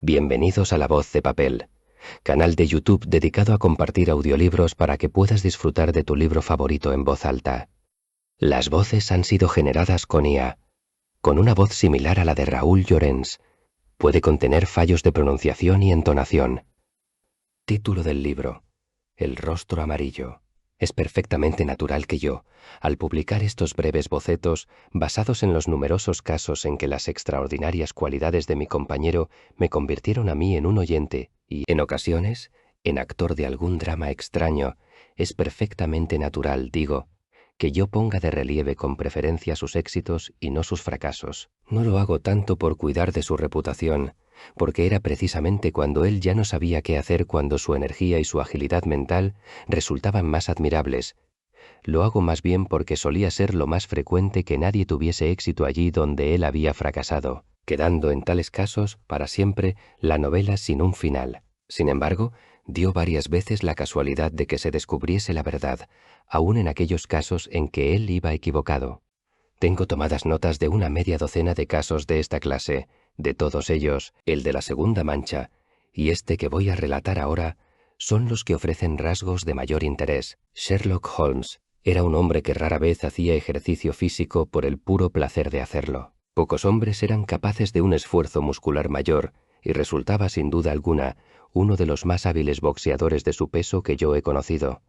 Bienvenidos a La Voz de Papel, canal de YouTube dedicado a compartir audiolibros para que puedas disfrutar de tu libro favorito en voz alta. Las voces han sido generadas con IA, con una voz similar a la de Raúl Llorens. Puede contener fallos de pronunciación y entonación. Título del libro: El rostro amarillo. Es perfectamente natural que yo, al publicar estos breves bocetos, basados en los numerosos casos en que las extraordinarias cualidades de mi compañero me convirtieron a mí en un oyente y, en ocasiones, en actor de algún drama extraño, es perfectamente natural, digo, que yo ponga de relieve con preferencia sus éxitos y no sus fracasos. No lo hago tanto por cuidar de su reputación, porque era precisamente cuando él ya no sabía qué hacer cuando su energía y su agilidad mental resultaban más admirables. Lo hago más bien porque solía ser lo más frecuente que nadie tuviese éxito allí donde él había fracasado, quedando en tales casos, para siempre, la novela sin un final. Sin embargo, dio varias veces la casualidad de que se descubriese la verdad, aun en aquellos casos en que él iba equivocado. Tengo tomadas notas de una media docena de casos de esta clase. De todos ellos, el de la segunda mancha, y este que voy a relatar ahora, son los que ofrecen rasgos de mayor interés. Sherlock Holmes era un hombre que rara vez hacía ejercicio físico por el puro placer de hacerlo. Pocos hombres eran capaces de un esfuerzo muscular mayor, y resultaba sin duda alguna uno de los más hábiles boxeadores de su peso que yo he conocido.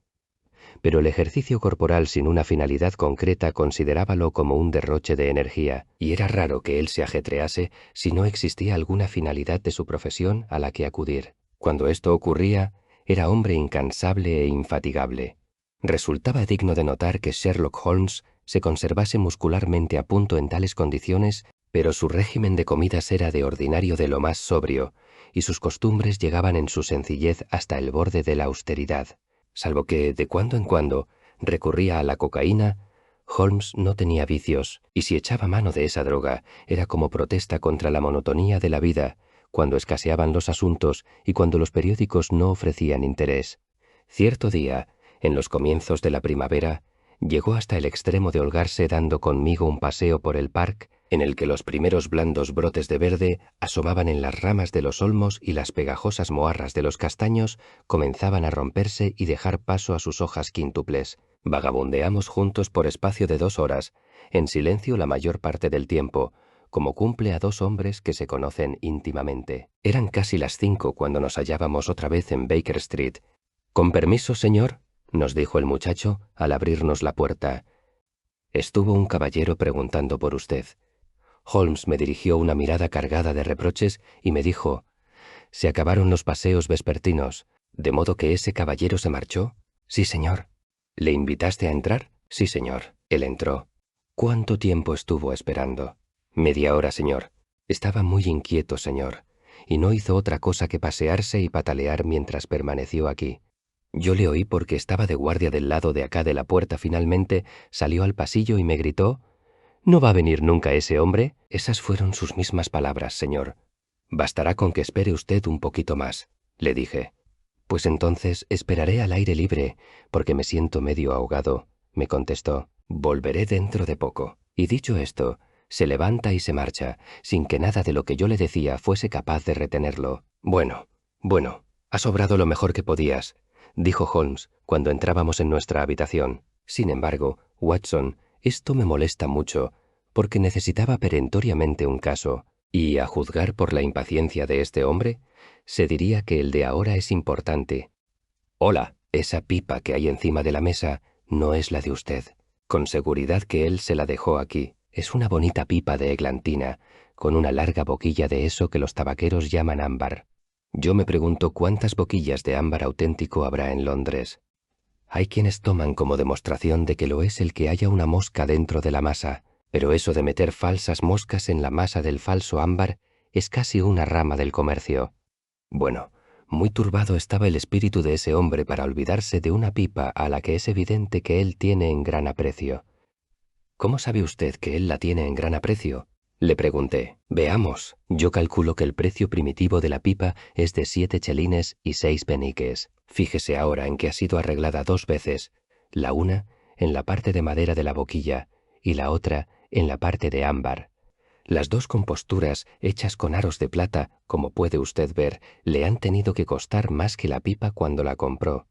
Pero el ejercicio corporal sin una finalidad concreta considerábalo como un derroche de energía, y era raro que él se ajetrease si no existía alguna finalidad de su profesión a la que acudir. Cuando esto ocurría, era hombre incansable e infatigable. Resultaba digno de notar que Sherlock Holmes se conservase muscularmente a punto en tales condiciones, pero su régimen de comidas era de ordinario de lo más sobrio, y sus costumbres llegaban en su sencillez hasta el borde de la austeridad. Salvo que, de cuando en cuando, recurría a la cocaína, Holmes no tenía vicios, y si echaba mano de esa droga, era como protesta contra la monotonía de la vida, cuando escaseaban los asuntos y cuando los periódicos no ofrecían interés. Cierto día, en los comienzos de la primavera, llegó hasta el extremo de holgarse dando conmigo un paseo por el parque, en el que los primeros blandos brotes de verde asomaban en las ramas de los olmos y las pegajosas moarras de los castaños comenzaban a romperse y dejar paso a sus hojas quíntuples. Vagabundeamos juntos por espacio de 2 horas, en silencio la mayor parte del tiempo, como cumple a 2 hombres que se conocen íntimamente. Eran casi las 5 cuando nos hallábamos otra vez en Baker Street. «Con permiso, señor», nos dijo el muchacho al abrirnos la puerta. «Estuvo un caballero preguntando por usted». Holmes me dirigió una mirada cargada de reproches y me dijo: «Se acabaron los paseos vespertinos, ¿de modo que ese caballero se marchó?» «Sí, señor». «¿Le invitaste a entrar?» «Sí, señor». Él entró. «¿Cuánto tiempo estuvo esperando?» «Media hora, señor». «Estaba muy inquieto, señor, y no hizo otra cosa que pasearse y patalear mientras permaneció aquí. Yo le oí porque estaba de guardia del lado de acá de la puerta. Finalmente salió al pasillo y me gritó: «¿No va a venir nunca ese hombre?» Esas fueron sus mismas palabras, señor. «Bastará con que espere usted un poquito más», le dije. «Pues entonces esperaré al aire libre, porque me siento medio ahogado», me contestó. «Volveré dentro de poco». Y dicho esto, se levanta y se marcha, sin que nada de lo que yo le decía fuese capaz de retenerlo. «Bueno, has obrado lo mejor que podías», dijo Holmes cuando entrábamos en nuestra habitación. «Sin embargo, Watson, esto me molesta mucho, porque necesitaba perentoriamente un caso, y, a juzgar por la impaciencia de este hombre, se diría que el de ahora es importante. Hola, esa pipa que hay encima de la mesa no es la de usted. Con seguridad que él se la dejó aquí. Es una bonita pipa de eglantina, con una larga boquilla de eso que los tabaqueros llaman ámbar. Yo me pregunto cuántas boquillas de ámbar auténtico habrá en Londres. Hay quienes toman como demostración de que lo es el que haya una mosca dentro de la masa, pero eso de meter falsas moscas en la masa del falso ámbar es casi una rama del comercio. Bueno, muy turbado estaba el espíritu de ese hombre para olvidarse de una pipa a la que es evidente que él tiene en gran aprecio. «¿Cómo sabe usted que él la tiene en gran aprecio?», le pregunté. «Veamos, yo calculo que el precio primitivo de la pipa es de 7 chelines y 6 peniques. Fíjese ahora en que ha sido arreglada 2 veces, la una en la parte de madera de la boquilla y la otra en la parte de ámbar. Las dos composturas, hechas con aros de plata, como puede usted ver, le han tenido que costar más que la pipa cuando la compró.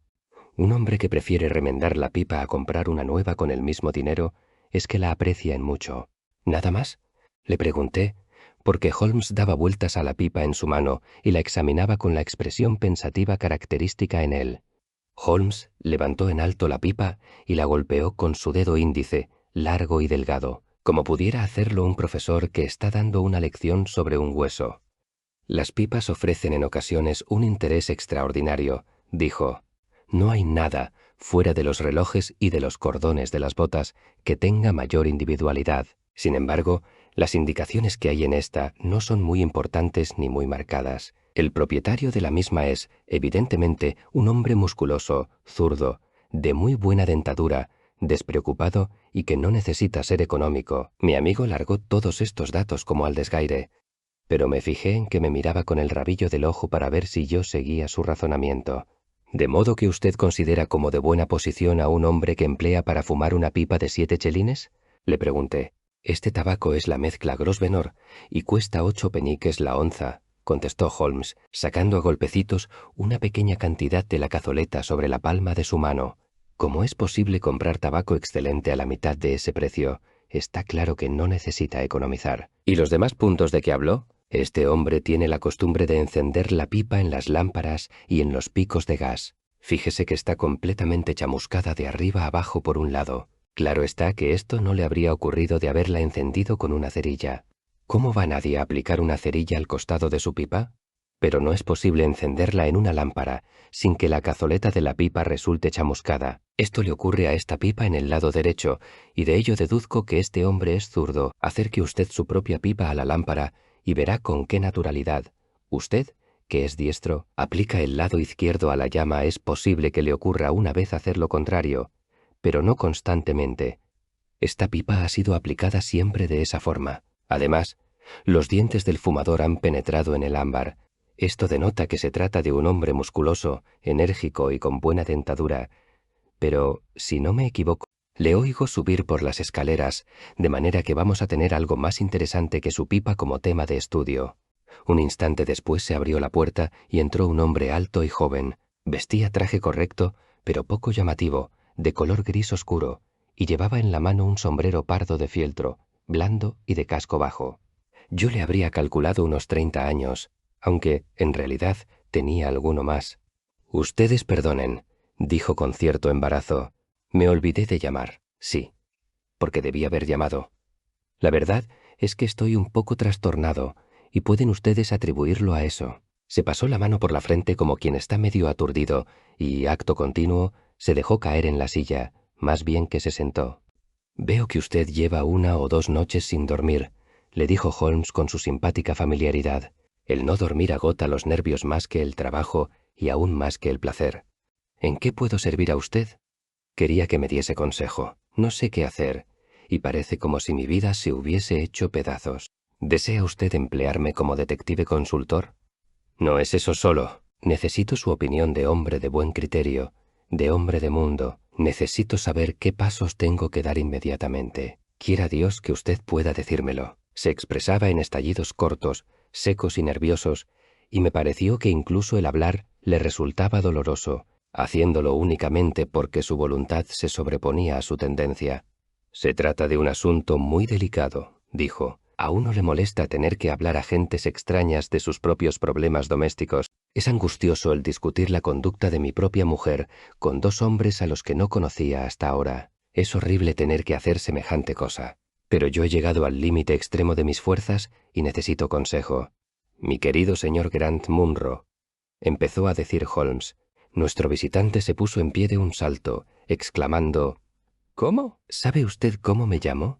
Un hombre que prefiere remendar la pipa a comprar una nueva con el mismo dinero es que la aprecia en mucho. ¿Nada más?, le pregunté, porque Holmes daba vueltas a la pipa en su mano y la examinaba con la expresión pensativa característica en él. Holmes levantó en alto la pipa y la golpeó con su dedo índice, largo y delgado, como pudiera hacerlo un profesor que está dando una lección sobre un hueso. Las pipas ofrecen en ocasiones un interés extraordinario, dijo. No hay nada, fuera de los relojes y de los cordones de las botas, que tenga mayor individualidad. Sin embargo, las indicaciones que hay en esta no son muy importantes ni muy marcadas. El propietario de la misma es, evidentemente, un hombre musculoso, zurdo, de muy buena dentadura, despreocupado y que no necesita ser económico. Mi amigo largó todos estos datos como al desgaire, pero me fijé en que me miraba con el rabillo del ojo para ver si yo seguía su razonamiento. ¿De modo que usted considera como de buena posición a un hombre que emplea para fumar una pipa de 7 chelines? Le pregunté. Este tabaco es la mezcla Grosvenor y cuesta 8 peniques la onza, contestó Holmes, sacando a golpecitos una pequeña cantidad de la cazoleta sobre la palma de su mano. ¿Cómo es posible comprar tabaco excelente a la mitad de ese precio? Está claro que no necesita economizar. ¿Y los demás puntos de que habló? Este hombre tiene la costumbre de encender la pipa en las lámparas y en los picos de gas. Fíjese que está completamente chamuscada de arriba abajo por un lado. Claro está que esto no le habría ocurrido de haberla encendido con una cerilla. ¿Cómo va nadie a aplicar una cerilla al costado de su pipa? Pero no es posible encenderla en una lámpara sin que la cazoleta de la pipa resulte chamuscada. Esto le ocurre a esta pipa en el lado derecho, y de ello deduzco que este hombre es zurdo. Acerque usted su propia pipa a la lámpara y verá con qué naturalidad. Usted, que es diestro, aplica el lado izquierdo a la llama. Es posible que le ocurra una vez hacer lo contrario, pero no constantemente. Esta pipa ha sido aplicada siempre de esa forma. Además, los dientes del fumador han penetrado en el ámbar. Esto denota que se trata de un hombre musculoso, enérgico y con buena dentadura. Pero, si no me equivoco, le oigo subir por las escaleras, de manera que vamos a tener algo más interesante que su pipa como tema de estudio. Un instante después se abrió la puerta y entró un hombre alto y joven. Vestía traje correcto, pero poco llamativo, de color gris oscuro, y llevaba en la mano un sombrero pardo de fieltro, blando y de casco bajo. Yo le habría calculado unos 30 años, aunque, en realidad, tenía alguno más. «Ustedes perdonen», dijo con cierto embarazo. «Me olvidé de llamar. Sí, porque debí haber llamado. La verdad es que estoy un poco trastornado, y pueden ustedes atribuirlo a eso». Se pasó la mano por la frente como quien está medio aturdido, y, acto continuo, se dejó caer en la silla, más bien que se sentó. «Veo que usted lleva 1 o 2 noches sin dormir», le dijo Holmes con su simpática familiaridad. «El no dormir agota los nervios más que el trabajo y aún más que el placer. ¿En qué puedo servir a usted?» Quería que me diese consejo. No sé qué hacer, y parece como si mi vida se hubiese hecho pedazos. ¿Desea usted emplearme como detective consultor? No es eso solo. Necesito su opinión de hombre de buen criterio, de hombre de mundo. Necesito saber qué pasos tengo que dar inmediatamente. Quiera Dios que usted pueda decírmelo. Se expresaba en estallidos cortos, secos y nerviosos, y me pareció que incluso el hablar le resultaba doloroso, haciéndolo únicamente porque su voluntad se sobreponía a su tendencia. «Se trata de un asunto muy delicado», dijo. «A uno le molesta tener que hablar a gentes extrañas de sus propios problemas domésticos. Es angustioso el discutir la conducta de mi propia mujer con 2 hombres a los que no conocía hasta ahora. Es horrible tener que hacer semejante cosa. Pero yo he llegado al límite extremo de mis fuerzas y necesito consejo. Mi querido señor Grant Munro», empezó a decir Holmes. Nuestro visitante se puso en pie de un salto, exclamando: «¿Cómo? ¿Sabe usted cómo me llamo?»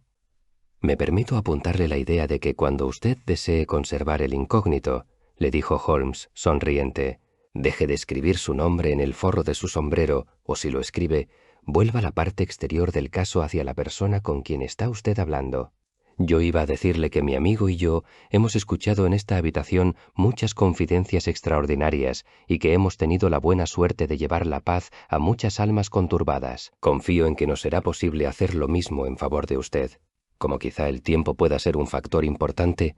«Me permito apuntarle la idea de que cuando usted desee conservar el incógnito», le dijo Holmes, sonriente, «deje de escribir su nombre en el forro de su sombrero, o si lo escribe, vuelva la parte exterior del caso hacia la persona con quien está usted hablando. Yo iba a decirle que mi amigo y yo hemos escuchado en esta habitación muchas confidencias extraordinarias y que hemos tenido la buena suerte de llevar la paz a muchas almas conturbadas. Confío en que nos será posible hacer lo mismo en favor de usted. Como quizá el tiempo pueda ser un factor importante,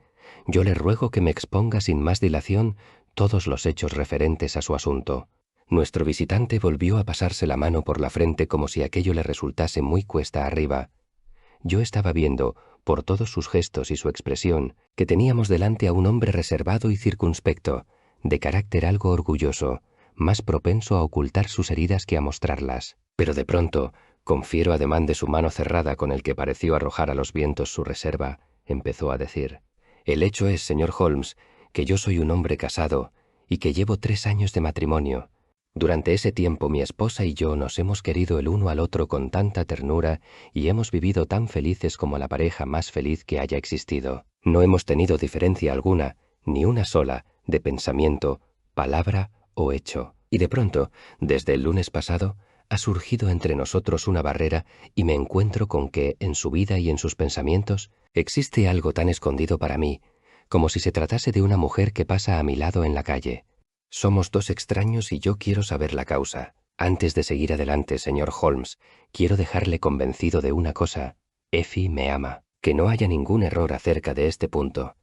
yo le ruego que me exponga sin más dilación todos los hechos referentes a su asunto. Nuestro visitante volvió a pasarse la mano por la frente como si aquello le resultase muy cuesta arriba. Yo estaba viendo, por todos sus gestos y su expresión, que teníamos delante a un hombre reservado y circunspecto, de carácter algo orgulloso, más propenso a ocultar sus heridas que a mostrarlas. Pero de pronto, con fiero ademán de su mano cerrada con el que pareció arrojar a los vientos su reserva, empezó a decir: «El hecho es, señor Holmes, que yo soy un hombre casado y que llevo 3 años de matrimonio. Durante ese tiempo mi esposa y yo nos hemos querido el uno al otro con tanta ternura y hemos vivido tan felices como la pareja más feliz que haya existido. No hemos tenido diferencia alguna, ni una sola, de pensamiento, palabra o hecho. Y de pronto, desde el lunes pasado, ha surgido entre nosotros una barrera y me encuentro con que, en su vida y en sus pensamientos, existe algo tan escondido para mí, como si se tratase de una mujer que pasa a mi lado en la calle. Somos 2 extraños y yo quiero saber la causa. Antes de seguir adelante, señor Holmes, quiero dejarle convencido de una cosa. Effie me ama. Que no haya ningún error acerca de este punto.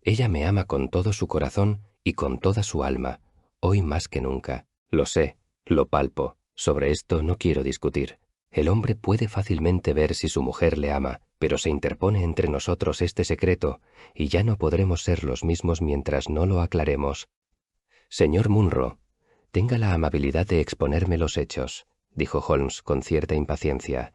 Ella me ama con todo su corazón y con toda su alma, hoy más que nunca. Lo sé, lo palpo. Sobre esto no quiero discutir. El hombre puede fácilmente ver si su mujer le ama, pero se interpone entre nosotros este secreto, y ya no podremos ser los mismos mientras no lo aclaremos. Señor Munro, tenga la amabilidad de exponerme los hechos, dijo Holmes con cierta impaciencia.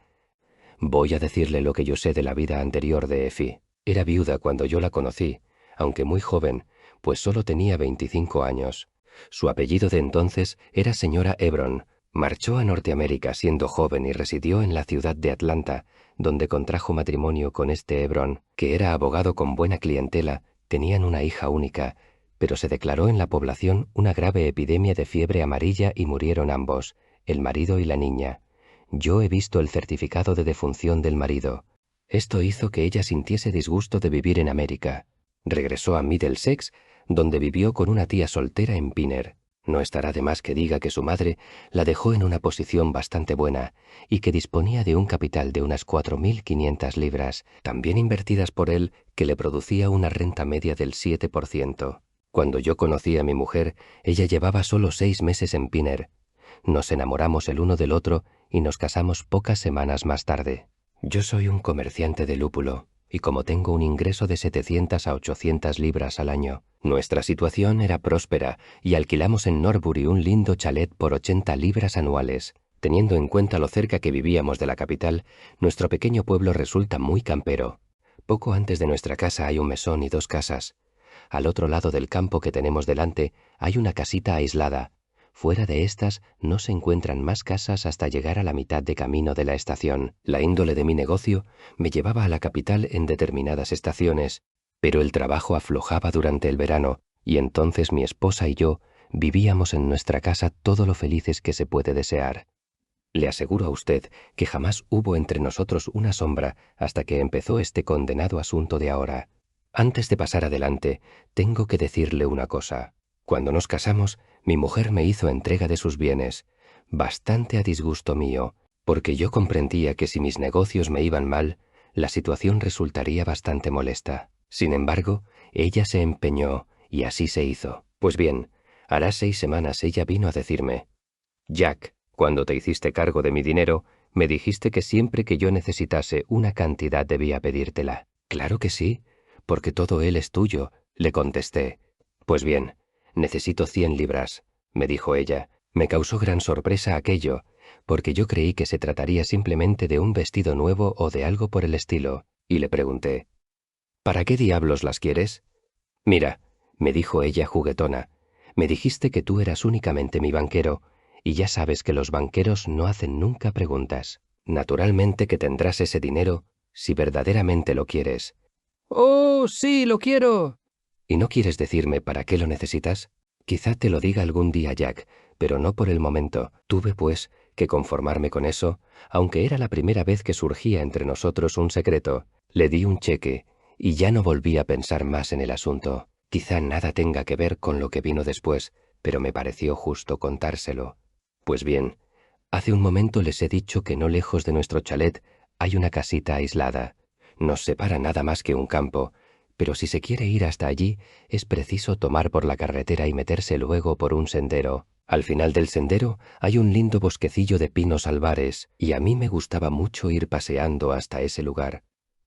Voy a decirle lo que yo sé de la vida anterior de Effie. Era viuda cuando yo la conocí, aunque muy joven, pues solo tenía 25 años. Su apellido de entonces era señora Hebron. Marchó a Norteamérica siendo joven y residió en la ciudad de Atlanta, donde contrajo matrimonio con este Hebron, que era abogado con buena clientela. Tenían una hija única, pero se declaró en la población una grave epidemia de fiebre amarilla y murieron ambos, el marido y la niña. Yo he visto el certificado de defunción del marido. Esto hizo que ella sintiese disgusto de vivir en América. Regresó a Middlesex, donde vivió con una tía soltera en Pinner. No estará de más que diga que su madre la dejó en una posición bastante buena y que disponía de un capital de unas 4.500 libras, tan bien invertidas por él que le producía una renta media del 7%. Cuando yo conocí a mi mujer, ella llevaba solo 6 meses en Pinner. Nos enamoramos el uno del otro y nos casamos pocas semanas más tarde. Yo soy un comerciante de lúpulo, y como tengo un ingreso de 700 a 800 libras al año, nuestra situación era próspera y alquilamos en Norbury un lindo chalet por 80 libras anuales. Teniendo en cuenta lo cerca que vivíamos de la capital, nuestro pequeño pueblo resulta muy campero. Poco antes de nuestra casa hay un mesón y 2 casas. Al otro lado del campo que tenemos delante hay una casita aislada. Fuera de estas no se encuentran más casas hasta llegar a la mitad de camino de la estación. La índole de mi negocio me llevaba a la capital en determinadas estaciones, pero el trabajo aflojaba durante el verano, y entonces mi esposa y yo vivíamos en nuestra casa todo lo felices que se puede desear. Le aseguro a usted que jamás hubo entre nosotros una sombra hasta que empezó este condenado asunto de ahora. Antes de pasar adelante, tengo que decirle una cosa. Cuando nos casamos, mi mujer me hizo entrega de sus bienes, bastante a disgusto mío, porque yo comprendía que si mis negocios me iban mal, la situación resultaría bastante molesta. Sin embargo, ella se empeñó, y así se hizo. Pues bien, hará 6 semanas ella vino a decirme: «Jack, cuando te hiciste cargo de mi dinero, me dijiste que siempre que yo necesitase una cantidad debía pedírtela». «Claro que sí, porque todo él es tuyo», le contesté. «Pues bien, necesito 100 libras», me dijo ella. Me causó gran sorpresa aquello, porque yo creí que se trataría simplemente de un vestido nuevo o de algo por el estilo, y le pregunté: «¿Para qué diablos las quieres?» «Mira», me dijo ella juguetona, «me dijiste que tú eras únicamente mi banquero, y ya sabes que los banqueros no hacen nunca preguntas. Naturalmente que tendrás ese dinero si verdaderamente lo quieres». «¡Oh, sí, lo quiero!» «¿Y no quieres decirme para qué lo necesitas?» «Quizá te lo diga algún día, Jack, pero no por el momento». Tuve, pues, que conformarme con eso, aunque era la primera vez que surgía entre nosotros un secreto. Le di un cheque, y ya no volví a pensar más en el asunto. Quizá nada tenga que ver con lo que vino después, pero me pareció justo contárselo. Pues bien, hace un momento les he dicho que no lejos de nuestro chalet hay una casita aislada. Nos separa nada más que un campo, pero si se quiere ir hasta allí, es preciso tomar por la carretera y meterse luego por un sendero. Al final del sendero hay un lindo bosquecillo de pinos albares, y a mí me gustaba mucho ir paseando hasta ese lugar,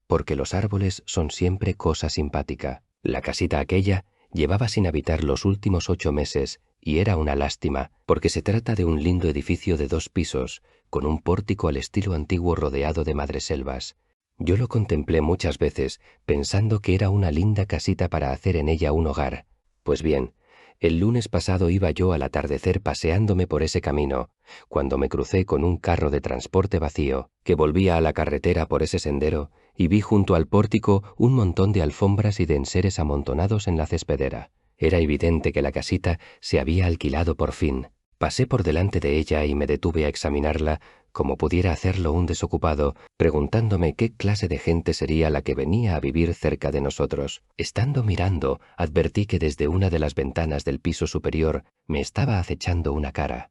porque los árboles son siempre cosa simpática. La casita aquella llevaba sin habitar los últimos 8 meses, y era una lástima, porque se trata de un lindo edificio de 2 pisos, con un pórtico al estilo antiguo rodeado de madreselvas. Yo lo contemplé muchas veces, pensando que era una linda casita para hacer en ella un hogar. Pues bien, el lunes pasado iba yo al atardecer paseándome por ese camino, cuando me crucé con un carro de transporte vacío, que volvía a la carretera por ese sendero, y vi junto al pórtico un montón de alfombras y de enseres amontonados en la cespedera. Era evidente que la casita se había alquilado por fin. Pasé por delante de ella y me detuve a examinarla, como pudiera hacerlo un desocupado, preguntándome qué clase de gente sería la que venía a vivir cerca de nosotros. Estando mirando, advertí que desde una de las ventanas del piso superior me estaba acechando una cara.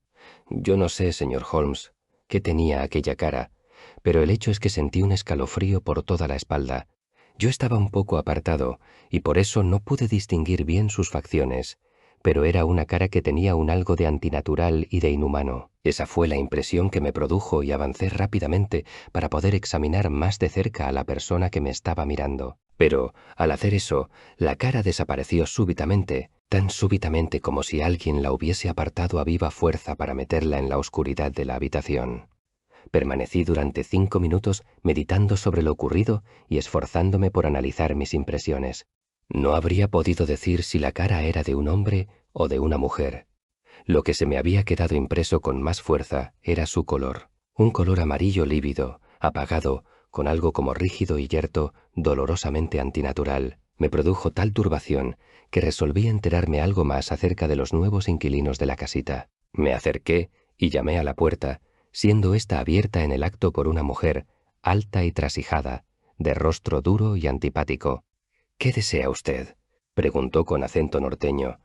Yo no sé, señor Holmes, qué tenía aquella cara, pero el hecho es que sentí un escalofrío por toda la espalda. Yo estaba un poco apartado, y por eso no pude distinguir bien sus facciones, pero era una cara que tenía un algo de antinatural y de inhumano. Esa fue la impresión que me produjo y avancé rápidamente para poder examinar más de cerca a la persona que me estaba mirando. Pero, al hacer eso, la cara desapareció súbitamente, tan súbitamente como si alguien la hubiese apartado a viva fuerza para meterla en la oscuridad de la habitación. Permanecí durante 5 minutos meditando sobre lo ocurrido y esforzándome por analizar mis impresiones. No habría podido decir si la cara era de un hombre o de una mujer. Lo que se me había quedado impreso con más fuerza era su color. Un color amarillo lívido, apagado, con algo como rígido y yerto, dolorosamente antinatural. Me produjo tal turbación que resolví enterarme algo más acerca de los nuevos inquilinos de la casita. Me acerqué y llamé a la puerta, siendo ésta abierta en el acto por una mujer, alta y trasijada, de rostro duro y antipático. «¿Qué desea usted?», preguntó con acento norteño.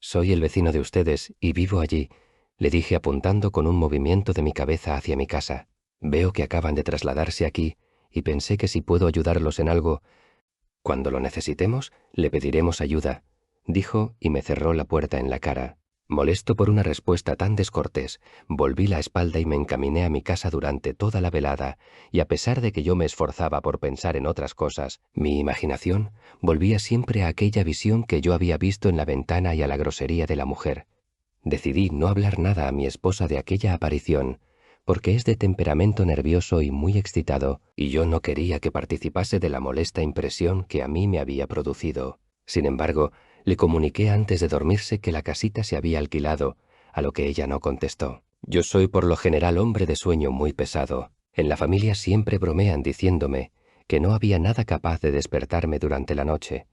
«Soy el vecino de ustedes y vivo allí», le dije apuntando con un movimiento de mi cabeza hacia mi casa. «Veo que acaban de trasladarse aquí y pensé que si puedo ayudarlos en algo, cuando lo necesitemos, le pediremos ayuda», dijo y me cerró la puerta en la cara. Molesto por una respuesta tan descortés, volví la espalda y me encaminé a mi casa durante toda la velada, y a pesar de que yo me esforzaba por pensar en otras cosas, mi imaginación volvía siempre a aquella visión que yo había visto en la ventana y a la grosería de la mujer. Decidí no hablar nada a mi esposa de aquella aparición, porque es de temperamento nervioso y muy excitado, y yo no quería que participase de la molesta impresión que a mí me había producido. Sin embargo, le comuniqué antes de dormirse que la casita se había alquilado, a lo que ella no contestó. Yo soy por lo general hombre de sueño muy pesado. En la familia siempre bromean diciéndome que no había nada capaz de despertarme durante la noche.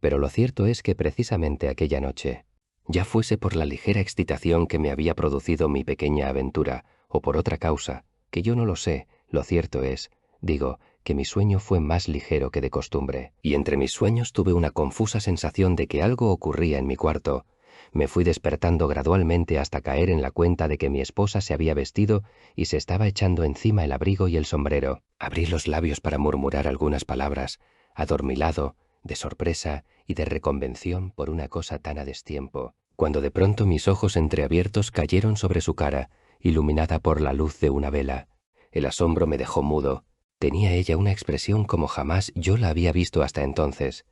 Pero lo cierto es que precisamente aquella noche, ya fuese por la ligera excitación que me había producido mi pequeña aventura, o por otra causa, que yo no lo sé, lo cierto es, digo, que mi sueño fue más ligero que de costumbre, y entre mis sueños tuve una confusa sensación de que algo ocurría en mi cuarto. Me fui despertando gradualmente hasta caer en la cuenta de que mi esposa se había vestido y se estaba echando encima el abrigo y el sombrero. Abrí los labios para murmurar algunas palabras, adormilado, de sorpresa y de reconvención por una cosa tan a destiempo, cuando de pronto mis ojos entreabiertos cayeron sobre su cara, iluminada por la luz de una vela. El asombro me dejó mudo. Tenía ella una expresión como jamás yo la había visto hasta entonces,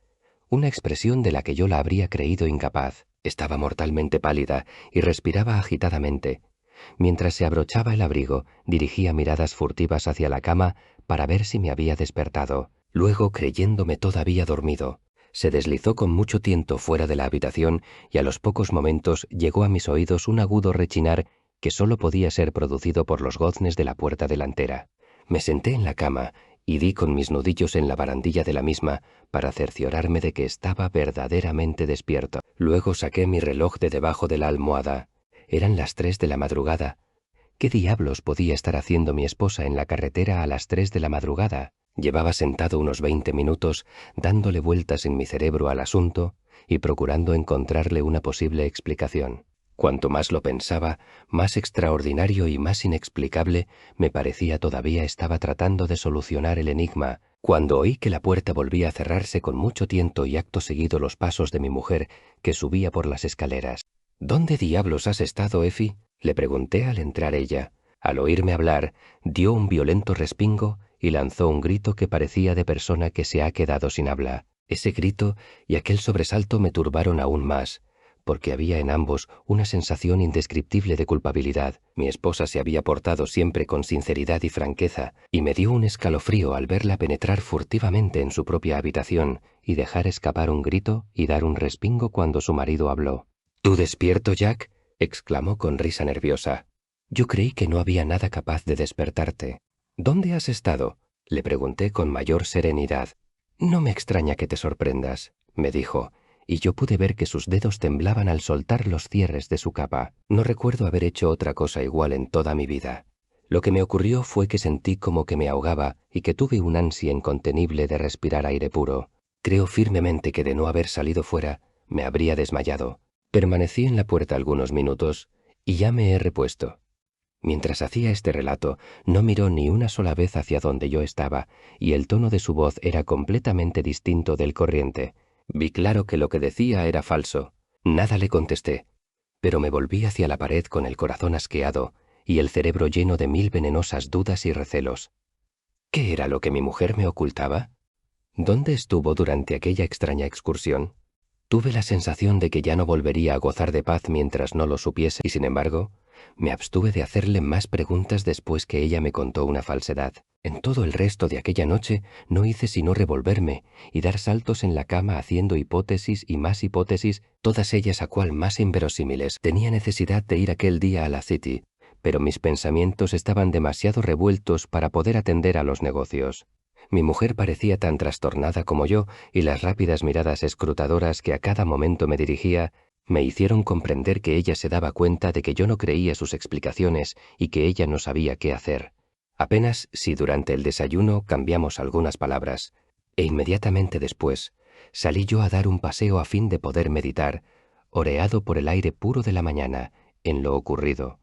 una expresión de la que yo la habría creído incapaz. Estaba mortalmente pálida y respiraba agitadamente. Mientras se abrochaba el abrigo, dirigía miradas furtivas hacia la cama para ver si me había despertado. Luego, creyéndome todavía dormido, se deslizó con mucho tiento fuera de la habitación y a los pocos momentos llegó a mis oídos un agudo rechinar que solo podía ser producido por los goznes de la puerta delantera. Me senté en la cama y di con mis nudillos en la barandilla de la misma para cerciorarme de que estaba verdaderamente despierto. Luego saqué mi reloj de debajo de la almohada. Eran las 3 de la madrugada. ¿Qué diablos podía estar haciendo mi esposa en la carretera a las 3 de la madrugada? Llevaba sentado unos 20 minutos dándole vueltas en mi cerebro al asunto y procurando encontrarle una posible explicación. Cuanto más lo pensaba, más extraordinario y más inexplicable me parecía todavía estaba tratando de solucionar el enigma, Cuando oí que la puerta volvía a cerrarse con mucho tiento y acto seguido los pasos de mi mujer, que subía por las escaleras. —¿Dónde diablos has estado, Effie? —le pregunté al entrar ella. Al oírme hablar, dio un violento respingo y lanzó un grito que parecía de persona que se ha quedado sin habla. Ese grito y aquel sobresalto me turbaron aún más, porque había en ambos una sensación indescriptible de culpabilidad. Mi esposa se había portado siempre con sinceridad y franqueza, y me dio un escalofrío al verla penetrar furtivamente en su propia habitación y dejar escapar un grito y dar un respingo cuando su marido habló. —¿Tú despierto, Jack? —exclamó con risa nerviosa. Yo creí que no había nada capaz de despertarte. —¿Dónde has estado? —le pregunté con mayor serenidad. —No me extraña que te sorprendas —me dijo, y yo pude ver que sus dedos temblaban al soltar los cierres de su capa. No recuerdo haber hecho otra cosa igual en toda mi vida. Lo que me ocurrió fue que sentí como que me ahogaba y que tuve un ansia incontenible de respirar aire puro. Creo firmemente que de no haber salido fuera, me habría desmayado. Permanecí en la puerta algunos minutos y ya me he repuesto. Mientras hacía este relato, no miró ni una sola vez hacia donde yo estaba, y el tono de su voz era completamente distinto del corriente. Vi claro que lo que decía era falso. Nada le contesté, pero me volví hacia la pared con el corazón asqueado y el cerebro lleno de 1000 venenosas dudas y recelos. ¿Qué era lo que mi mujer me ocultaba? ¿Dónde estuvo durante aquella extraña excursión? Tuve la sensación de que ya no volvería a gozar de paz mientras no lo supiese, y sin embargo, me abstuve de hacerle más preguntas después que ella me contó una falsedad. En todo el resto de aquella noche no hice sino revolverme y dar saltos en la cama haciendo hipótesis y más hipótesis, todas ellas a cual más inverosímiles. Tenía necesidad de ir aquel día a la City, pero mis pensamientos estaban demasiado revueltos para poder atender a los negocios. Mi mujer parecía tan trastornada como yo, y las rápidas miradas escrutadoras que a cada momento me dirigía me hicieron comprender que ella se daba cuenta de que yo no creía sus explicaciones y que ella no sabía qué hacer. Apenas si durante el desayuno cambiamos algunas palabras, e inmediatamente después salí yo a dar un paseo a fin de poder meditar, oreado por el aire puro de la mañana, en lo ocurrido.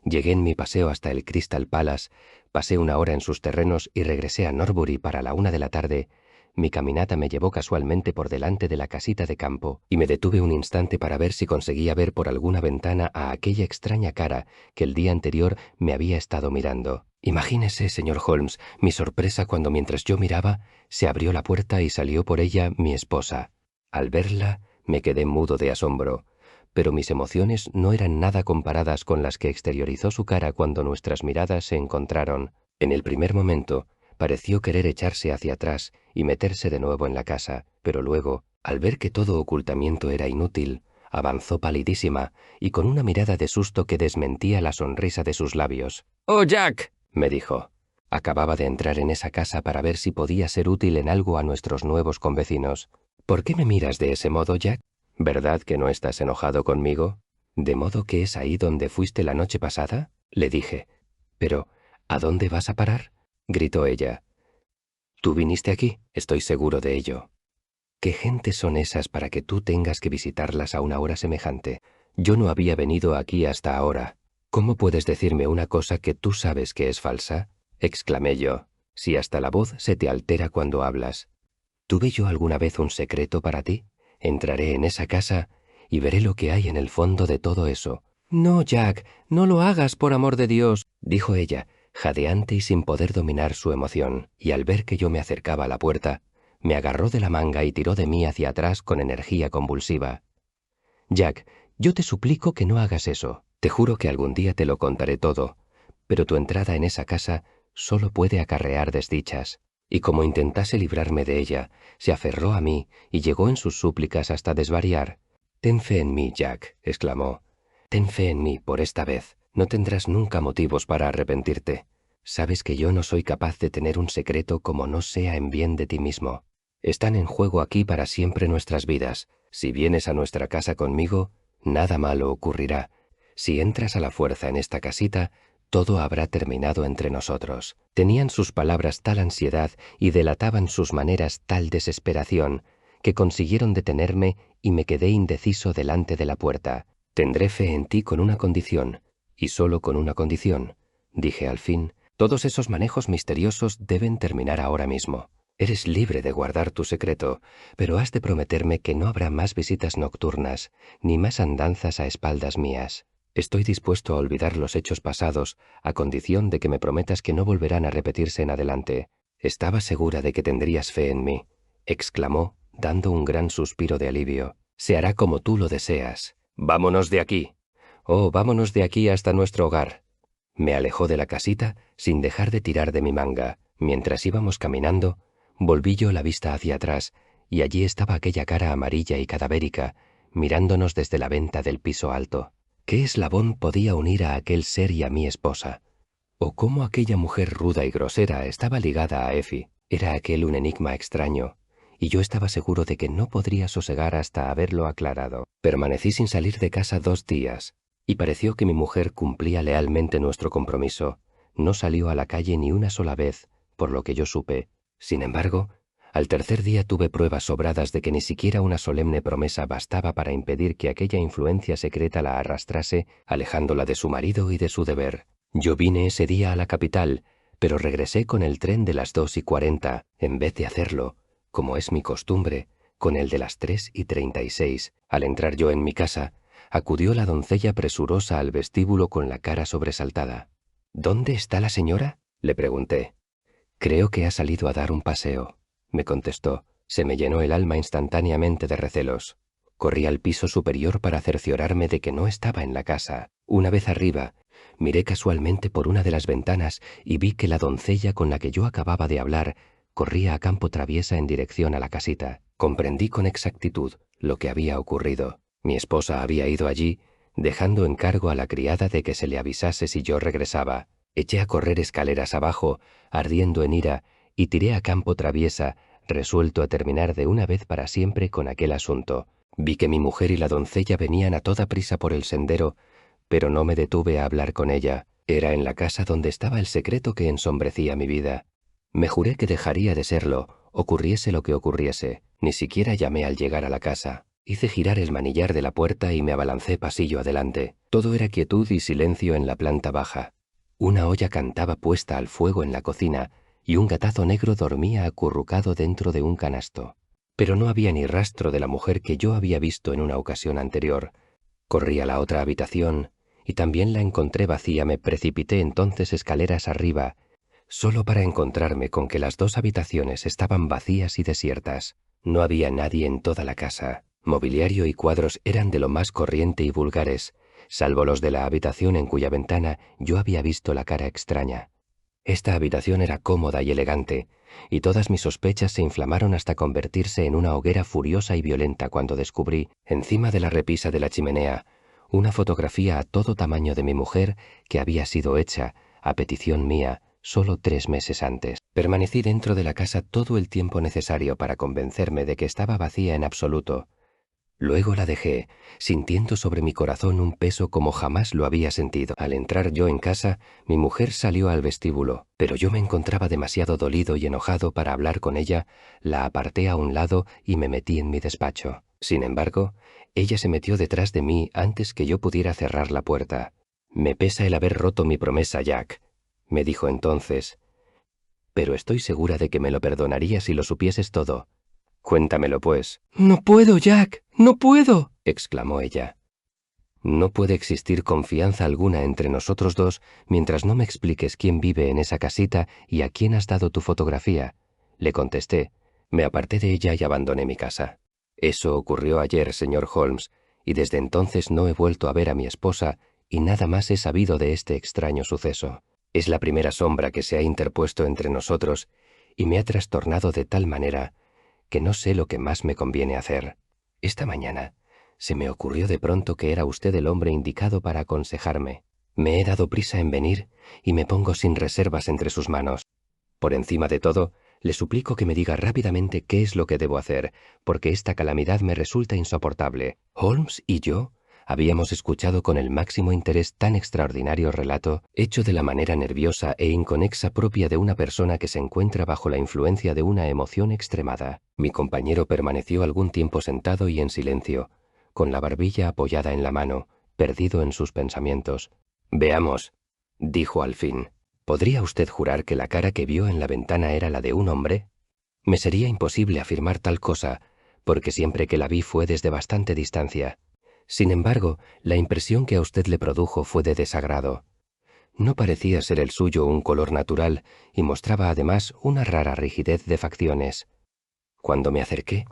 Llegué en mi paseo hasta el Crystal Palace, pasé una hora en sus terrenos y regresé a Norbury para la 1 de la tarde. Mi caminata me llevó casualmente por delante de la casita de campo y me detuve un instante para ver si conseguía ver por alguna ventana a aquella extraña cara que el día anterior me había estado mirando. Imagínese, señor Holmes, mi sorpresa cuando mientras yo miraba, se abrió la puerta y salió por ella mi esposa. Al verla, me quedé mudo de asombro, pero mis emociones no eran nada comparadas con las que exteriorizó su cara cuando nuestras miradas se encontraron. En el primer momento, pareció querer echarse hacia atrás y meterse de nuevo en la casa, pero luego, al ver que todo ocultamiento era inútil, avanzó palidísima y con una mirada de susto que desmentía la sonrisa de sus labios. «¡Oh, Jack!», me dijo. Acababa de entrar en esa casa para ver si podía ser útil en algo a nuestros nuevos convecinos. «¿Por qué me miras de ese modo, Jack? ¿Verdad que no estás enojado conmigo? ¿De modo que es ahí donde fuiste la noche pasada?», le dije. «Pero, ¿a dónde vas a parar?», gritó ella. «Tú viniste aquí, estoy seguro de ello». «¿Qué gentes son esas para que tú tengas que visitarlas a una hora semejante? Yo no había venido aquí hasta ahora. ¿Cómo puedes decirme una cosa que tú sabes que es falsa?», exclamé yo. «Si hasta la voz se te altera cuando hablas. ¿Tuve yo alguna vez un secreto para ti? Entraré en esa casa y veré lo que hay en el fondo de todo eso». «No, Jack, no lo hagas, por amor de Dios», dijo ella, jadeante y sin poder dominar su emoción, y al ver que yo me acercaba a la puerta, me agarró de la manga y tiró de mí hacia atrás con energía convulsiva. «Jack, yo te suplico que no hagas eso. Te juro que algún día te lo contaré todo, pero tu entrada en esa casa solo puede acarrear desdichas». Y como intentase librarme de ella, se aferró a mí y llegó en sus súplicas hasta desvariar. «Ten fe en mí, Jack», exclamó. «Ten fe en mí por esta vez. No tendrás nunca motivos para arrepentirte. Sabes que yo no soy capaz de tener un secreto como no sea en bien de ti mismo. Están en juego aquí para siempre nuestras vidas. Si vienes a nuestra casa conmigo, nada malo ocurrirá. Si entras a la fuerza en esta casita, todo habrá terminado entre nosotros». Tenían sus palabras tal ansiedad y delataban sus maneras tal desesperación que consiguieron detenerme y me quedé indeciso delante de la puerta. «Tendré fe en ti con una condición, y solo con una condición», dije al fin. «Todos esos manejos misteriosos deben terminar ahora mismo. Eres libre de guardar tu secreto, pero has de prometerme que no habrá más visitas nocturnas, ni más andanzas a espaldas mías. Estoy dispuesto a olvidar los hechos pasados, a condición de que me prometas que no volverán a repetirse en adelante. Estaba segura de que tendrías fe en mí, exclamó, dando un gran suspiro de alivio. Se hará como tú lo deseas. Vámonos de aquí. Oh, vámonos de aquí hasta nuestro hogar. Me alejó de la casita sin dejar de tirar de mi manga. Mientras íbamos caminando, volví yo la vista hacia atrás, y allí estaba aquella cara amarilla y cadavérica, mirándonos desde la venta del piso alto. ¿Qué eslabón podía unir a aquel ser y a mi esposa? ¿O cómo aquella mujer ruda y grosera estaba ligada a Effie? Era aquel un enigma extraño, y yo estaba seguro de que no podría sosegar hasta haberlo aclarado. Permanecí sin salir de casa 2 días, y pareció que mi mujer cumplía lealmente nuestro compromiso. No salió a la calle ni una sola vez, por lo que yo supe. Sin embargo, al tercer día tuve pruebas sobradas de que ni siquiera una solemne promesa bastaba para impedir que aquella influencia secreta la arrastrase, alejándola de su marido y de su deber. Yo vine ese día a la capital, pero regresé con el tren de las 2:40, en vez de hacerlo, como es mi costumbre, con el de las 3:36. Al entrar yo en mi casa, acudió la doncella presurosa al vestíbulo con la cara sobresaltada. ¿Dónde está la señora?, le pregunté. Creo que ha salido a dar un paseo, me contestó. Se me llenó el alma instantáneamente de recelos. Corrí al piso superior para cerciorarme de que no estaba en la casa. Una vez arriba, miré casualmente por una de las ventanas y vi que la doncella con la que yo acababa de hablar corría a campo traviesa en dirección a la casita. Comprendí con exactitud lo que había ocurrido. Mi esposa había ido allí, dejando encargo a la criada de que se le avisase si yo regresaba. Eché a correr escaleras abajo, ardiendo en ira, y tiré a campo traviesa, resuelto a terminar de una vez para siempre con aquel asunto. Vi que mi mujer y la doncella venían a toda prisa por el sendero, pero no me detuve a hablar con ella. Era en la casa donde estaba el secreto que ensombrecía mi vida. Me juré que dejaría de serlo, ocurriese lo que ocurriese. Ni siquiera llamé al llegar a la casa. Hice girar el manillar de la puerta y me abalancé pasillo adelante. Todo era quietud y silencio en la planta baja. Una olla cantaba puesta al fuego en la cocina y un gatazo negro dormía acurrucado dentro de un canasto. Pero no había ni rastro de la mujer que yo había visto en una ocasión anterior. Corrí a la otra habitación y también la encontré vacía. Me precipité entonces escaleras arriba, solo para encontrarme con que las 2 habitaciones estaban vacías y desiertas. No había nadie en toda la casa. Mobiliario y cuadros eran de lo más corriente y vulgares, salvo los de la habitación en cuya ventana yo había visto la cara extraña. Esta habitación era cómoda y elegante, y todas mis sospechas se inflamaron hasta convertirse en una hoguera furiosa y violenta cuando descubrí, encima de la repisa de la chimenea, una fotografía a todo tamaño de mi mujer que había sido hecha, a petición mía, solo 3 meses antes. Permanecí dentro de la casa todo el tiempo necesario para convencerme de que estaba vacía en absoluto. Luego la dejé, sintiendo sobre mi corazón un peso como jamás lo había sentido. Al entrar yo en casa, mi mujer salió al vestíbulo, pero yo me encontraba demasiado dolido y enojado para hablar con ella. La aparté a un lado y me metí en mi despacho. Sin embargo, ella se metió detrás de mí antes que yo pudiera cerrar la puerta. «Me pesa el haber roto mi promesa, Jack», me dijo entonces, «pero estoy segura de que me lo perdonarías si lo supieses todo. Cuéntamelo, pues». «No puedo, Jack, no puedo», exclamó ella. «No puede existir confianza alguna entre nosotros dos mientras no me expliques quién vive en esa casita y a quién has dado tu fotografía», le contesté. Me aparté de ella y abandoné mi casa. Eso ocurrió ayer, señor Holmes, y desde entonces no he vuelto a ver a mi esposa y nada más he sabido de este extraño suceso. Es la primera sombra que se ha interpuesto entre nosotros y me ha trastornado de tal manera que no sé lo que más me conviene hacer. Esta mañana se me ocurrió de pronto que era usted el hombre indicado para aconsejarme. Me he dado prisa en venir y me pongo sin reservas entre sus manos. Por encima de todo, le suplico que me diga rápidamente qué es lo que debo hacer, porque esta calamidad me resulta insoportable. Holmes y yo habíamos escuchado con el máximo interés tan extraordinario relato, hecho de la manera nerviosa e inconexa propia de una persona que se encuentra bajo la influencia de una emoción extremada. Mi compañero permaneció algún tiempo sentado y en silencio, con la barbilla apoyada en la mano, perdido en sus pensamientos. «Veamos», dijo al fin. «¿Podría usted jurar que la cara que vio en la ventana era la de un hombre?» Me sería imposible afirmar tal cosa, porque siempre que la vi fue desde bastante distancia. Sin embargo, la impresión que a usted le produjo fue de desagrado. No parecía ser el suyo un color natural y mostraba además una rara rigidez de facciones. Cuando me acerqué,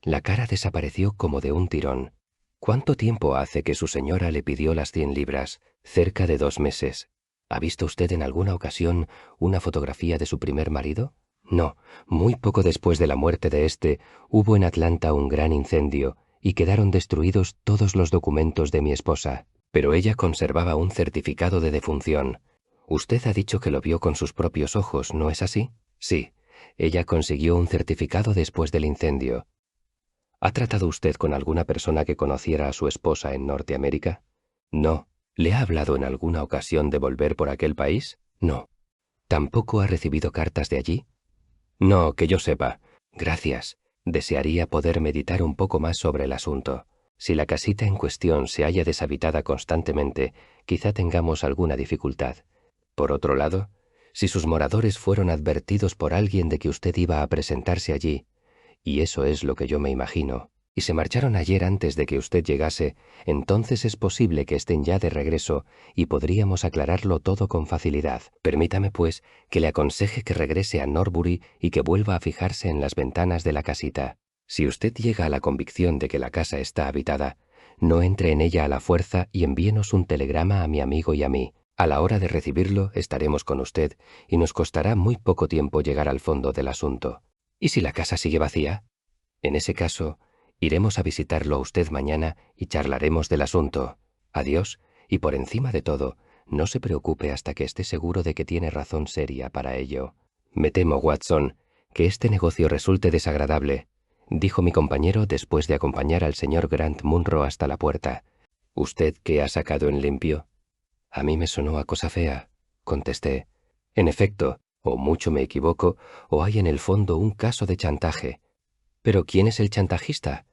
la cara desapareció como de un tirón. ¿Cuánto tiempo hace que su señora le pidió las 100 libras? Cerca de 2 meses. ¿Ha visto usted en alguna ocasión una fotografía de su primer marido? No, muy poco después de la muerte de éste, hubo en Atlanta un gran incendio y quedaron destruidos todos los documentos de mi esposa, pero ella conservaba un certificado de defunción. Usted ha dicho que lo vio con sus propios ojos, ¿no es así? Sí. Ella consiguió un certificado después del incendio. ¿Ha tratado usted con alguna persona que conociera a su esposa en Norteamérica? No. ¿Le ha hablado en alguna ocasión de volver por aquel país? No. ¿Tampoco ha recibido cartas de allí? No, que yo sepa. Gracias. Desearía poder meditar un poco más sobre el asunto. Si la casita en cuestión se halla deshabitada constantemente, quizá tengamos alguna dificultad. Por otro lado, si sus moradores fueron advertidos por alguien de que usted iba a presentarse allí, y eso es lo que yo me imagino, y se marcharon ayer antes de que usted llegase, entonces es posible que estén ya de regreso y podríamos aclararlo todo con facilidad. Permítame, pues, que le aconseje que regrese a Norbury y que vuelva a fijarse en las ventanas de la casita. Si usted llega a la convicción de que la casa está habitada, no entre en ella a la fuerza y envíenos un telegrama a mi amigo y a mí. A la hora de recibirlo estaremos con usted y nos costará muy poco tiempo llegar al fondo del asunto. ¿Y si la casa sigue vacía? En ese caso, iremos a visitarlo a usted mañana y charlaremos del asunto. Adiós, y por encima de todo, no se preocupe hasta que esté seguro de que tiene razón seria para ello. Me temo, Watson, que este negocio resulte desagradable, dijo mi compañero después de acompañar al señor Grant Munro hasta la puerta. ¿Usted qué ha sacado en limpio? A mí me sonó a cosa fea, contesté. En efecto, o mucho me equivoco, o hay en el fondo un caso de chantaje. ¿Pero quién es el chantajista?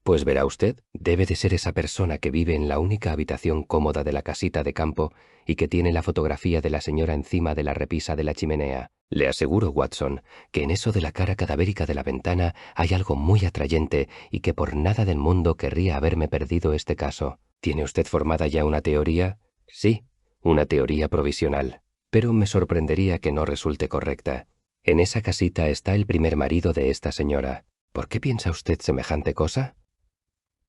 Pues verá usted, debe de ser esa persona que vive en la única habitación cómoda de la casita de campo y que tiene la fotografía de la señora encima de la repisa de la chimenea. Le aseguro, Watson, que en eso de la cara cadavérica de la ventana hay algo muy atrayente y que por nada del mundo querría haberme perdido este caso. ¿Tiene usted formada ya una teoría? Sí, una teoría provisional, pero me sorprendería que no resulte correcta. En esa casita está el primer marido de esta señora. ¿Por qué piensa usted semejante cosa?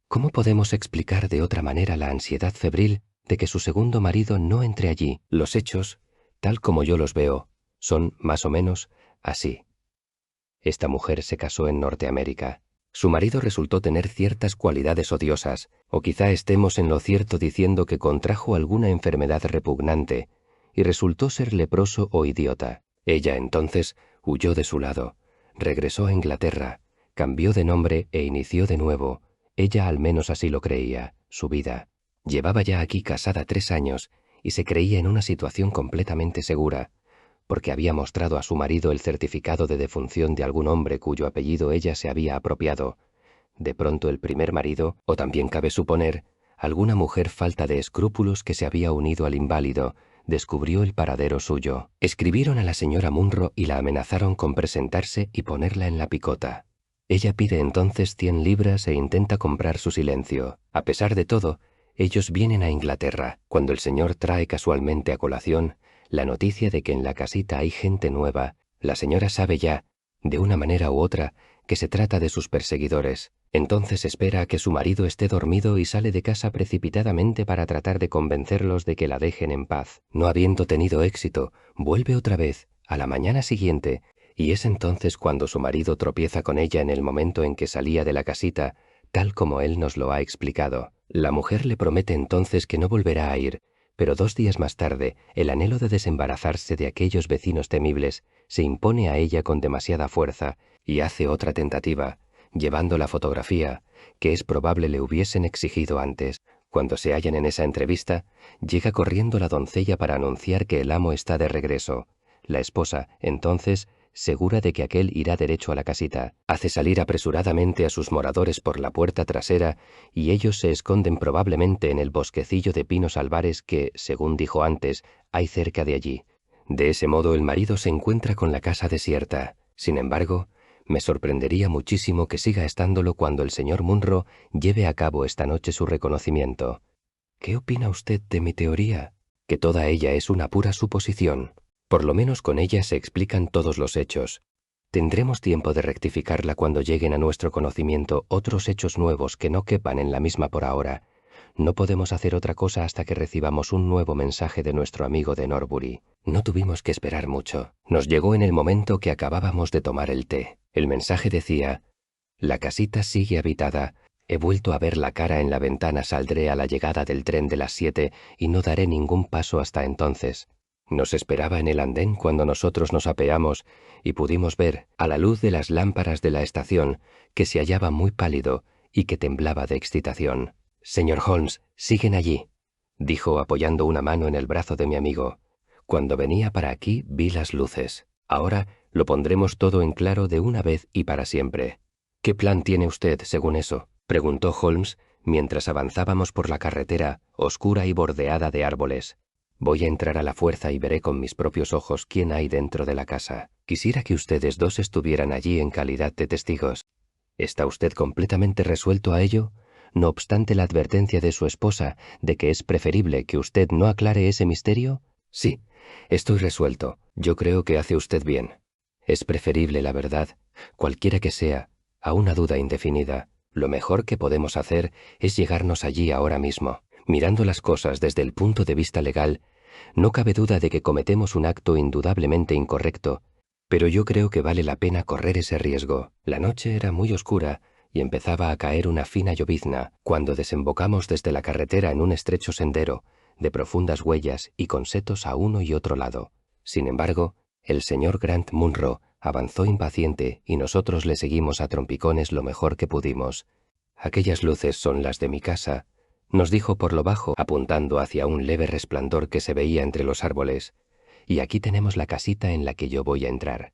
¿Cómo podemos explicar de otra manera la ansiedad febril de que su segundo marido no entre allí? Los hechos, tal como yo los veo, son, más o menos, así. Esta mujer se casó en Norteamérica. Su marido resultó tener ciertas cualidades odiosas, o quizá estemos en lo cierto diciendo que contrajo alguna enfermedad repugnante, y resultó ser leproso o idiota. Ella entonces huyó de su lado, regresó a Inglaterra, cambió de nombre e inició de nuevo, ella al menos así lo creía, su vida. Llevaba ya aquí casada 3 años y se creía en una situación completamente segura, porque había mostrado a su marido el certificado de defunción de algún hombre cuyo apellido ella se había apropiado. De pronto el primer marido, o también cabe suponer, alguna mujer falta de escrúpulos que se había unido al inválido, descubrió el paradero suyo. Escribieron a la señora Munro y la amenazaron con presentarse y ponerla en la picota. Ella pide entonces 100 libras e intenta comprar su silencio. A pesar de todo, ellos vienen a Inglaterra, cuando el señor trae casualmente a colación la noticia de que en la casita hay gente nueva. La señora sabe ya, de una manera u otra, que se trata de sus perseguidores. Entonces espera a que su marido esté dormido y sale de casa precipitadamente para tratar de convencerlos de que la dejen en paz. No habiendo tenido éxito, vuelve otra vez, a la mañana siguiente, y es entonces cuando su marido tropieza con ella en el momento en que salía de la casita, tal como él nos lo ha explicado. La mujer le promete entonces que no volverá a ir, pero 2 días más tarde, el anhelo de desembarazarse de aquellos vecinos temibles se impone a ella con demasiada fuerza y hace otra tentativa, llevando la fotografía, que es probable le hubiesen exigido antes. Cuando se hallan en esa entrevista, llega corriendo la doncella para anunciar que el amo está de regreso. La esposa, entonces, segura de que aquél irá derecho a la casita, hace salir apresuradamente a sus moradores por la puerta trasera y ellos se esconden probablemente en el bosquecillo de pinos albares que, según dijo antes, hay cerca de allí. De ese modo el marido se encuentra con la casa desierta. Sin embargo, Me sorprendería muchísimo que siga estándolo cuando el señor Munro lleve a cabo esta noche su reconocimiento. ¿Qué opina usted de mi teoría? Que toda ella es una pura suposición. Por lo menos con ella se explican todos los hechos. Tendremos tiempo de rectificarla cuando lleguen a nuestro conocimiento otros hechos nuevos que no quepan en la misma por ahora. No podemos hacer otra cosa hasta que recibamos un nuevo mensaje de nuestro amigo de Norbury. No tuvimos que esperar mucho. Nos llegó en el momento que acabábamos de tomar el té. El mensaje decía: «La casita sigue habitada. He vuelto a ver la cara en la ventana. Saldré a la llegada del tren de las 7 y no daré ningún paso hasta entonces». Nos esperaba en el andén cuando nosotros nos apeamos y pudimos ver, a la luz de las lámparas de la estación, que se hallaba muy pálido y que temblaba de excitación. «Señor Holmes, siguen allí», dijo apoyando una mano en el brazo de mi amigo. «Cuando venía para aquí vi las luces. Ahora lo pondremos todo en claro de una vez y para siempre». «¿Qué plan tiene usted, según eso?», preguntó Holmes mientras avanzábamos por la carretera, oscura y bordeada de árboles. «Voy a entrar a la fuerza y veré con mis propios ojos quién hay dentro de la casa. Quisiera que ustedes dos estuvieran allí en calidad de testigos. ¿Está usted completamente resuelto a ello? No obstante la advertencia de su esposa de que es preferible que usted no aclare ese misterio». «Sí, estoy resuelto. Yo creo que hace usted bien. Es preferible, la verdad, cualquiera que sea, a una duda indefinida. Lo mejor que podemos hacer es llegarnos allí ahora mismo. Mirando las cosas desde el punto de vista legal, no cabe duda de que cometemos un acto indudablemente incorrecto, pero yo creo que vale la pena correr ese riesgo». La noche era muy oscura y empezaba a caer una fina llovizna cuando desembocamos desde la carretera en un estrecho sendero, de profundas huellas y con setos a uno y otro lado. Sin embargo, el señor Grant Munro avanzó impaciente y nosotros le seguimos a trompicones lo mejor que pudimos. «Aquellas luces son las de mi casa», nos dijo por lo bajo, apuntando hacia un leve resplandor que se veía entre los árboles. «Y aquí tenemos la casita en la que yo voy a entrar».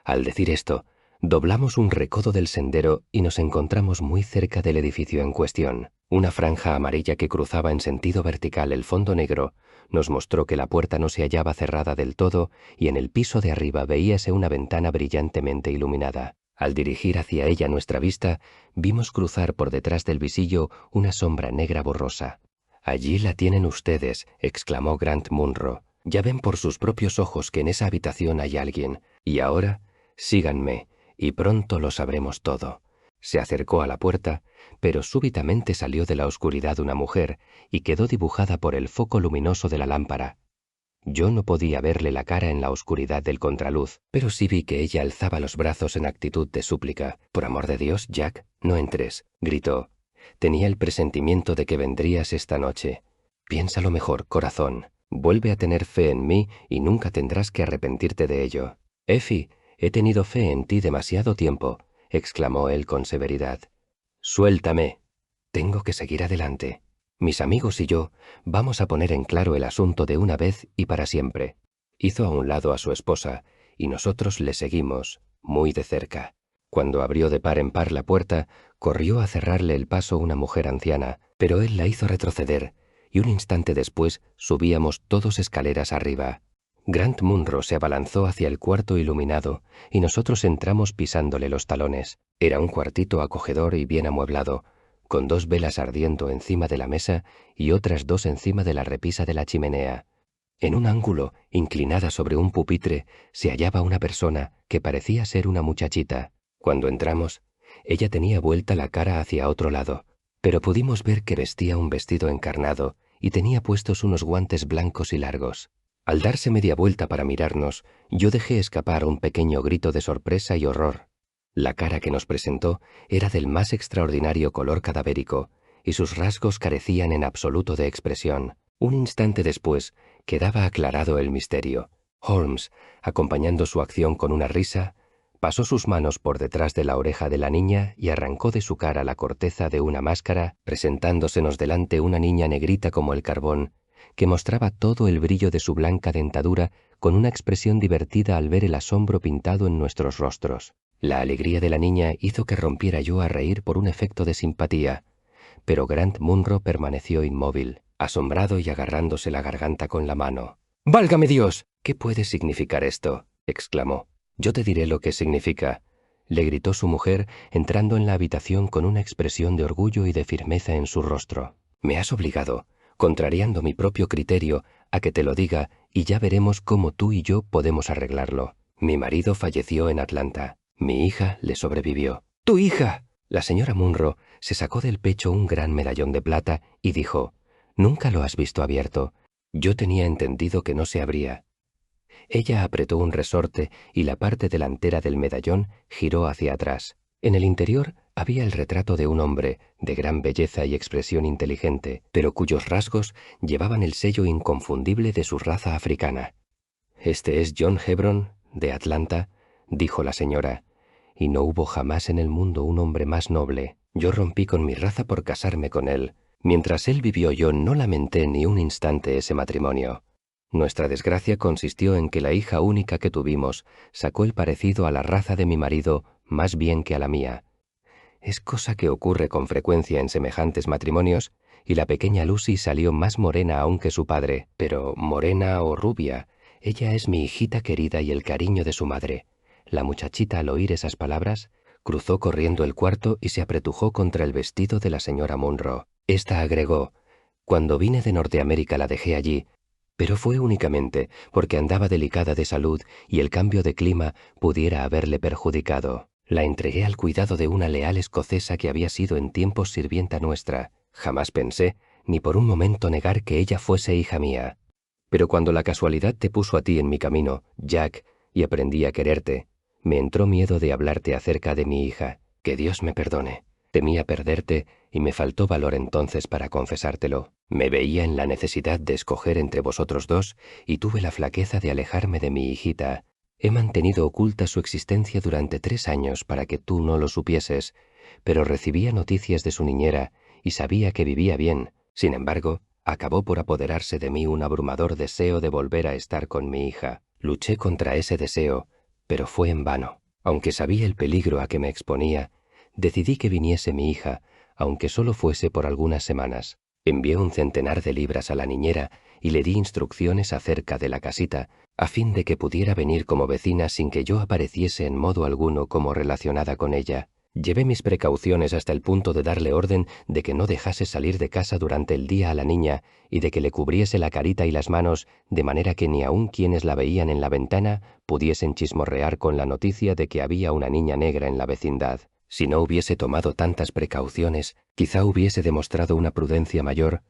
Al decir esto, doblamos un recodo del sendero y nos encontramos muy cerca del edificio en cuestión. Una franja amarilla que cruzaba en sentido vertical el fondo negro nos mostró que la puerta no se hallaba cerrada del todo y en el piso de arriba veíase una ventana brillantemente iluminada. Al dirigir hacia ella nuestra vista, vimos cruzar por detrás del visillo una sombra negra borrosa. «Allí la tienen ustedes», exclamó Grant Munro. «Ya ven por sus propios ojos que en esa habitación hay alguien. Y ahora, síganme, y pronto lo sabremos todo». Se acercó a la puerta, pero súbitamente salió de la oscuridad una mujer y quedó dibujada por el foco luminoso de la lámpara. Yo no podía verle la cara en la oscuridad del contraluz, pero sí vi que ella alzaba los brazos en actitud de súplica. «Por amor de Dios, Jack, no entres», gritó. «Tenía el presentimiento de que vendrías esta noche. Piénsalo mejor, corazón. Vuelve a tener fe en mí y nunca tendrás que arrepentirte de ello». «Effie, he tenido fe en ti demasiado tiempo», exclamó él con severidad. «Suéltame. Tengo que seguir adelante. Mis amigos y yo vamos a poner en claro el asunto de una vez y para siempre». Hizo a un lado a su esposa y nosotros le seguimos, muy de cerca. Cuando abrió de par en par la puerta, corrió a cerrarle el paso una mujer anciana, pero él la hizo retroceder, y un instante después subíamos todos escaleras arriba. Grant Munro se abalanzó hacia el cuarto iluminado y nosotros entramos pisándole los talones. Era un cuartito acogedor y bien amueblado, con 2 velas ardiendo encima de la mesa y otras 2 encima de la repisa de la chimenea. En un ángulo, inclinada sobre un pupitre, se hallaba una persona que parecía ser una muchachita. Cuando entramos, ella tenía vuelta la cara hacia otro lado, pero pudimos ver que vestía un vestido encarnado y tenía puestos unos guantes blancos y largos. Al darse media vuelta para mirarnos, yo dejé escapar un pequeño grito de sorpresa y horror. La cara que nos presentó era del más extraordinario color cadavérico, y sus rasgos carecían en absoluto de expresión. Un instante después quedaba aclarado el misterio. Holmes, acompañando su acción con una risa, pasó sus manos por detrás de la oreja de la niña y arrancó de su cara la corteza de una máscara, presentándosenos delante una niña negrita como el carbón, que mostraba todo el brillo de su blanca dentadura con una expresión divertida al ver el asombro pintado en nuestros rostros. La alegría de la niña hizo que rompiera yo a reír por un efecto de simpatía, pero Grant Munro permaneció inmóvil, asombrado y agarrándose la garganta con la mano. «¡Válgame Dios! ¿Qué puede significar esto?», exclamó. «Yo te diré lo que significa. le gritó su mujer, entrando en la habitación con una expresión de orgullo y de firmeza en su rostro. Me has obligado, contrariando mi propio criterio, a que te lo diga, y ya veremos cómo tú y yo podemos arreglarlo. Mi marido falleció en Atlanta. Mi hija le sobrevivió. ¡Tu hija! La señora Munro se sacó del pecho un gran medallón de plata y dijo: «¿Nunca lo has visto abierto? Yo tenía entendido que no se abría». Ella apretó un resorte y la parte delantera del medallón giró hacia atrás. En el interior había el retrato de un hombre de gran belleza y expresión inteligente, pero cuyos rasgos llevaban el sello inconfundible de su raza africana. «Este es John Hebron, de Atlanta», dijo la señora, «y no hubo jamás en el mundo un hombre más noble. Yo rompí con mi raza por casarme con él. Mientras él vivió yo no lamenté ni un instante ese matrimonio. Nuestra desgracia consistió en que la hija única que tuvimos sacó el parecido a la raza de mi marido más bien que a la mía. Es cosa que ocurre con frecuencia en semejantes matrimonios, y la pequeña Lucy salió más morena aún que su padre, pero morena o rubia, ella es mi hijita querida y el cariño de su madre». La muchachita, al oír esas palabras, cruzó corriendo el cuarto y se apretujó contra el vestido de la señora Munro. Esta agregó: «Cuando vine de Norteamérica la dejé allí, pero fue únicamente porque andaba delicada de salud y el cambio de clima pudiera haberle perjudicado. La entregué al cuidado de una leal escocesa que había sido en tiempos sirvienta nuestra. Jamás pensé, ni por un momento negar que ella fuese hija mía. Pero cuando la casualidad te puso a ti en mi camino, Jack, y aprendí a quererte, me entró miedo de hablarte acerca de mi hija. Que Dios me perdone. Temía perderte y me faltó valor entonces para confesártelo. Me veía en la necesidad de escoger entre vosotros dos y tuve la flaqueza de alejarme de mi hijita. He mantenido oculta su existencia durante 3 años para que tú no lo supieses, pero recibía noticias de su niñera y sabía que vivía bien. Sin embargo, acabó por apoderarse de mí un abrumador deseo de volver a estar con mi hija. Luché contra ese deseo, pero fue en vano. Aunque sabía el peligro a que me exponía, decidí que viniese mi hija, aunque solo fuese por algunas semanas. Envié un centenar de libras a la niñera y le di instrucciones acerca de la casita, a fin de que pudiera venir como vecina sin que yo apareciese en modo alguno como relacionada con ella. Llevé mis precauciones hasta el punto de darle orden de que no dejase salir de casa durante el día a la niña y de que le cubriese la carita y las manos, de manera que ni aun quienes la veían en la ventana pudiesen chismorrear con la noticia de que había una niña negra en la vecindad. Si no hubiese tomado tantas precauciones, quizá hubiese demostrado una prudencia mayor,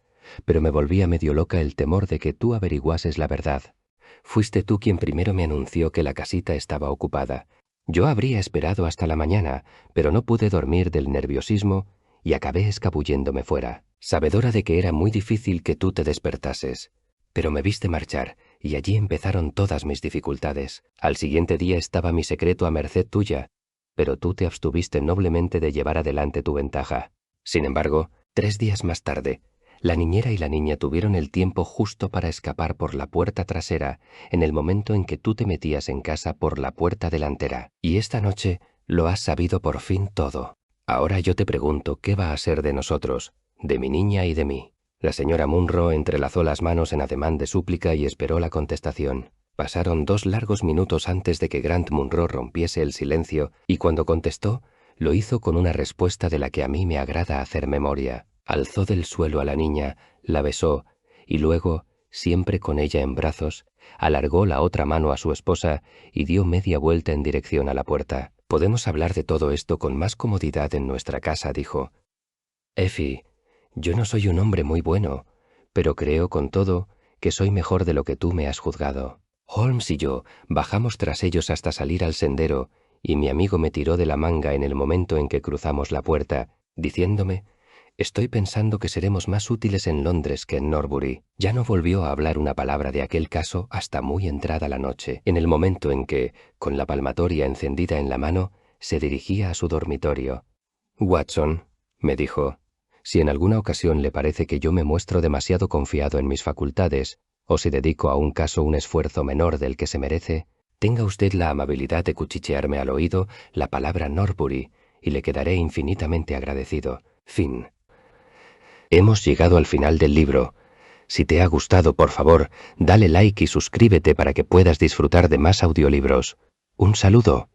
pero me volvía medio loca el temor de que tú averiguases la verdad. Fuiste tú quien primero me anunció que la casita estaba ocupada. Yo habría esperado hasta la mañana, pero no pude dormir del nerviosismo y acabé escabulléndome fuera, sabedora de que era muy difícil que tú te despertases. Pero me viste marchar, y allí empezaron todas mis dificultades. Al siguiente día estaba mi secreto a merced tuya, pero tú te abstuviste noblemente de llevar adelante tu ventaja. Sin embargo, 3 días más tarde, la niñera y la niña tuvieron el tiempo justo para escapar por la puerta trasera en el momento en que tú te metías en casa por la puerta delantera. Y esta noche lo has sabido por fin todo. Ahora yo te pregunto qué va a ser de nosotros, de mi niña y de mí». La señora Munro entrelazó las manos en ademán de súplica y esperó la contestación. Pasaron 2 largos minutos antes de que Grant Munro rompiese el silencio, y cuando contestó, lo hizo con una respuesta de la que a mí me agrada hacer memoria. Alzó del suelo a la niña, la besó, y luego, siempre con ella en brazos, alargó la otra mano a su esposa y dio media vuelta en dirección a la puerta. «Podemos hablar de todo esto con más comodidad en nuestra casa», dijo. «Effie, yo no soy un hombre muy bueno, pero creo con todo que soy mejor de lo que tú me has juzgado». Holmes y yo bajamos tras ellos hasta salir al sendero, y mi amigo me tiró de la manga en el momento en que cruzamos la puerta, diciéndome: «Estoy pensando que seremos más útiles en Londres que en Norbury». Ya no volvió a hablar una palabra de aquel caso hasta muy entrada la noche, en el momento en que, con la palmatoria encendida en la mano, se dirigía a su dormitorio. «Watson», me dijo, «si en alguna ocasión le parece que yo me muestro demasiado confiado en mis facultades, o si dedico a un caso un esfuerzo menor del que se merece, tenga usted la amabilidad de cuchichearme al oído la palabra Norbury y le quedaré infinitamente agradecido. Fin». Hemos llegado al final del libro. Si te ha gustado, por favor, dale like y suscríbete para que puedas disfrutar de más audiolibros. Un saludo.